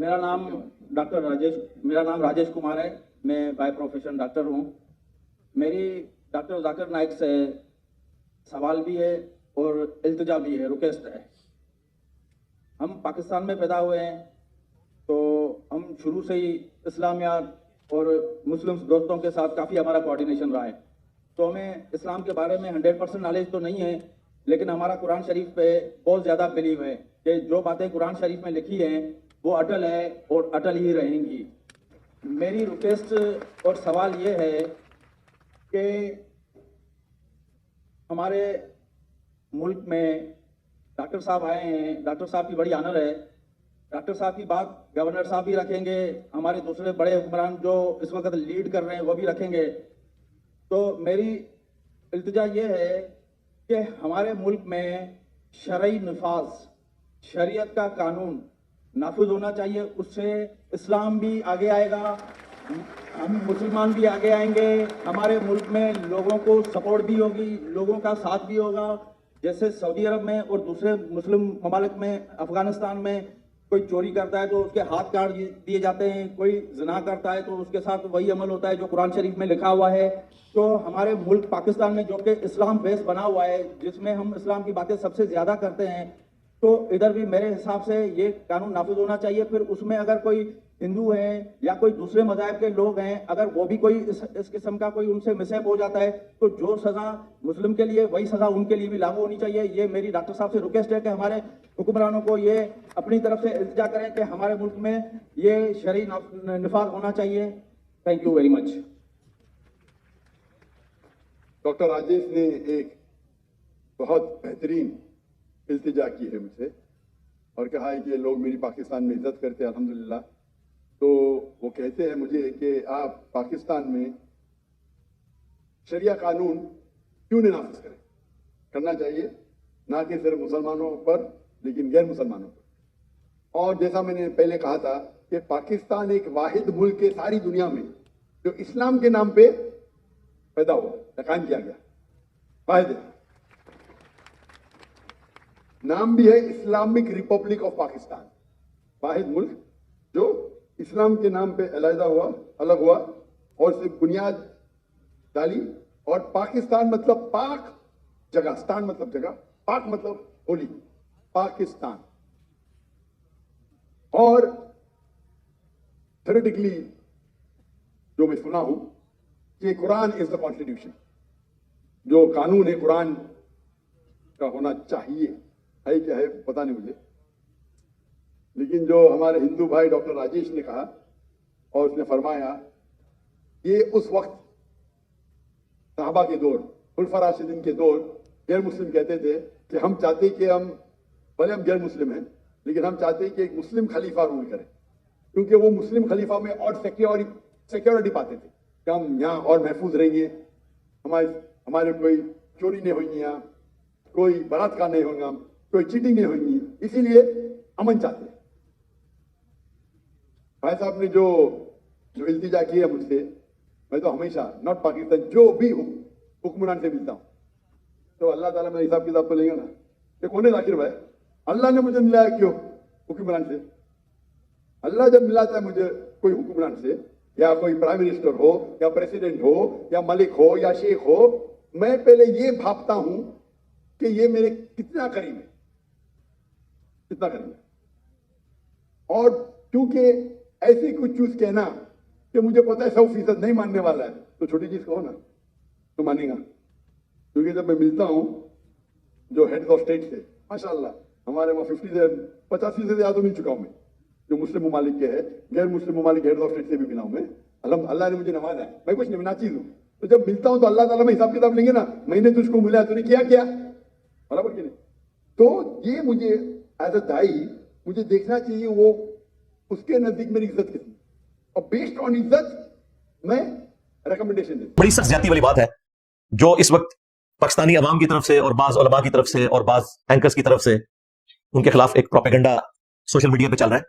मेरा नाम मेरा नाम राजेश कुमार है। मैं बाय प्रोफेशन डॉक्टर हूँ। मेरी डॉक्टर जाकिर नाइक से सवाल भी है और इल्तिजा भी है, रिक्वेस्ट है। हम पाकिस्तान में पैदा हुए हैं, तो हम शुरू से ही इस्लामियात और मुस्लिम दोस्तों के साथ काफ़ी हमारा कोऑर्डिनेशन रहा है। तो हमें इस्लाम के बारे में 100% नॉलेज तो नहीं है, लेकिन हमारा कुरान शरीफ पे बहुत ज़्यादा बिलीव है कि जो बातें कुरान शरीफ में लिखी हैं वो अटल है और अटल ही रहेंगी। मेरी रिक्वेस्ट और सवाल ये है कि हमारे मुल्क में डॉक्टर साहब आए हैं, डॉक्टर साहब की बड़ी ऑनर है। डॉक्टर साहब की बात गवर्नर साहब भी रखेंगे, हमारे दूसरे बड़े हुक्मरान जो इस वक्त लीड कर रहे हैं वो भी रखेंगे। तो मेरी इल्तिजा ये है कि हमारे मुल्क में शरई नफाज, शरीयत का कानून नाफिज होना चाहिए। उससे इस्लाम भी आगे आएगा, हम मुसलमान भी आगे आएंगे, हमारे मुल्क में लोगों को सपोर्ट भी होगी, लोगों का साथ भी होगा। जैसे सऊदी अरब में और दूसरे मुस्लिम ममालिक में, अफगानिस्तान में कोई चोरी करता है तो उसके हाथ काट दिए जाते हैं, कोई ज़िना करता है तो उसके साथ वही अमल होता है जो कुरान शरीफ में लिखा हुआ है। तो हमारे मुल्क पाकिस्तान में जो कि इस्लाम बेस बना हुआ है, जिसमें हम इस्लाम की बातें सबसे ज़्यादा करते हैं, तो इधर भी मेरे हिसाब से ये कानून नाफिज होना चाहिए। फिर उसमें अगर कोई हिंदू हैं या कोई दूसरे मज़ाहब के लोग हैं, अगर वो भी कोई इस किस्म का कोई उनसे मिसहैप हो जाता है, तो जो सज़ा मुस्लिम के लिए वही सज़ा उनके लिए भी लागू होनी चाहिए। ये मेरी डॉक्टर साहब से रिक्वेस्ट है कि हमारे हुक्मरानों को ये अपनी तरफ से इल्तिजा करें कि हमारे मुल्क में ये शरई निफाज होना चाहिए। Thank you very much. Doctor Rajesh ने एक बहुत बेहतरीन इल्तिजा की है मुझसे और कहा है कि लोग मेरी पाकिस्तान में इज्जत करते हैं, अल्हम्दुलिल्लाह। तो वो कहते हैं मुझे कि आप पाकिस्तान में शरिया कानून क्यों नहीं नाफिज करें। करना चाहिए, ना कि सिर्फ मुसलमानों पर लेकिन गैर मुसलमानों पर। और जैसा मैंने पहले कहा था कि पाकिस्तान एक वाहिद मुल्क है सारी दुनिया में जो इस्लाम के नाम पे पैदा हुआ, कायम किया गया, वाहिद है। नाम भी है इस्लामिक रिपब्लिक ऑफ पाकिस्तान, वाहिद मुल्क जो इस्लाम के नाम पे अलहदा हुआ, अलग हुआ और सिर्फ बुनियाद डाली। और पाकिस्तान मतलब पाक जगह, स्तान मतलब जगह, पाक मतलब होली, पाकिस्तान। और थ्योरेटिकली जो मैं सुना हूं कि कुरान इज द कॉन्स्टिट्यूशन, जो कानून है कुरान का होना चाहिए, है क्या है पता नहीं मुझे। लेकिन जो हमारे हिंदू भाई डॉक्टर राजेश ने कहा और उसने फरमाया, ये उस वक्त सहाबा के दौर, खुलफा राशिदीन के दौर, गैर मुस्लिम कहते थे कि हम चाहते कि हम, भले हम गैर मुस्लिम हैं, लेकिन हम चाहते हैं कि एक मुस्लिम खलीफा रूल करे, क्योंकि वो मुस्लिम खलीफा में और सिक्योरिटी पाते थे कि हम यहाँ और महफूज रहेंगे, हमारे कोई चोरी नहीं होगी, यहाँ कोई बलात्कार नहीं होगा, कोई चीटिंग नहीं होगी, इसीलिए अमन चाहते हैं। भाई साहब ने जो इल्तिजा की है मुझसे, मैं तो हमेशा नॉट पाकिस्तान जो भी हुक्मरान से मिलता हूँ तो अल्लाह ताला मेरा हिसाब किताब तो लेगा ना कि कौन है जाकिर भाई, अल्लाह ने मुझे मिलाया क्यों हुक्मरान से। अल्लाह जब मिलाता है मुझे कोई हुक्मरान से, या कोई प्राइम मिनिस्टर हो या प्रेसिडेंट हो या मलिक हो या शेख हो, मैं पहले ये भापता हूं कि ये मेरे कितना करीब है, कितना करीब है। और क्योंकि ऐसे कुछ चूज कहना कि मुझे पता है 100% नहीं मानने वाला है, तो छोटी चीज कहो ना तो मानेगा। क्योंकि जब मैं मिलता हूं जो हेड ऑफ स्टेट से, माशाल्लाह हमारे वहां 50 से ज्यादा मिल चुका हूं मैं, जो मुस्लिम ममालिक के है, गैर मुस्लिम ममालिक हेड ऑफ स्टेट से भी मिला हूं मैं। अल्लाह ने मुझे नवाजा है, मैं कुछ नहीं नाचीज हूं। तो जब मिलता हूं तो अल्लाह ताला में हिसाब किताब लेंगे ना, मैंने तुझको मिला, तूने किया क्या, बराबर कि नहीं। तो ये मुझे एज अ दाई मुझे देखना चाहिए वो उसके नजदीक मेरी इज्जत कितनी, और बेस्ड ऑन इज्जत मैं रिकमेंडेशन देता हूं। बड़ी सख्त ज्यादती वाली बात है जो इस वक्त पाकिस्तानी अवाम की तरफ से और बाज उलमा की तरफ से और बाज एंकर्स की तरफ से उनके खिलाफ एक प्रोपेगेंडा सोशल मीडिया पे चल रहा है।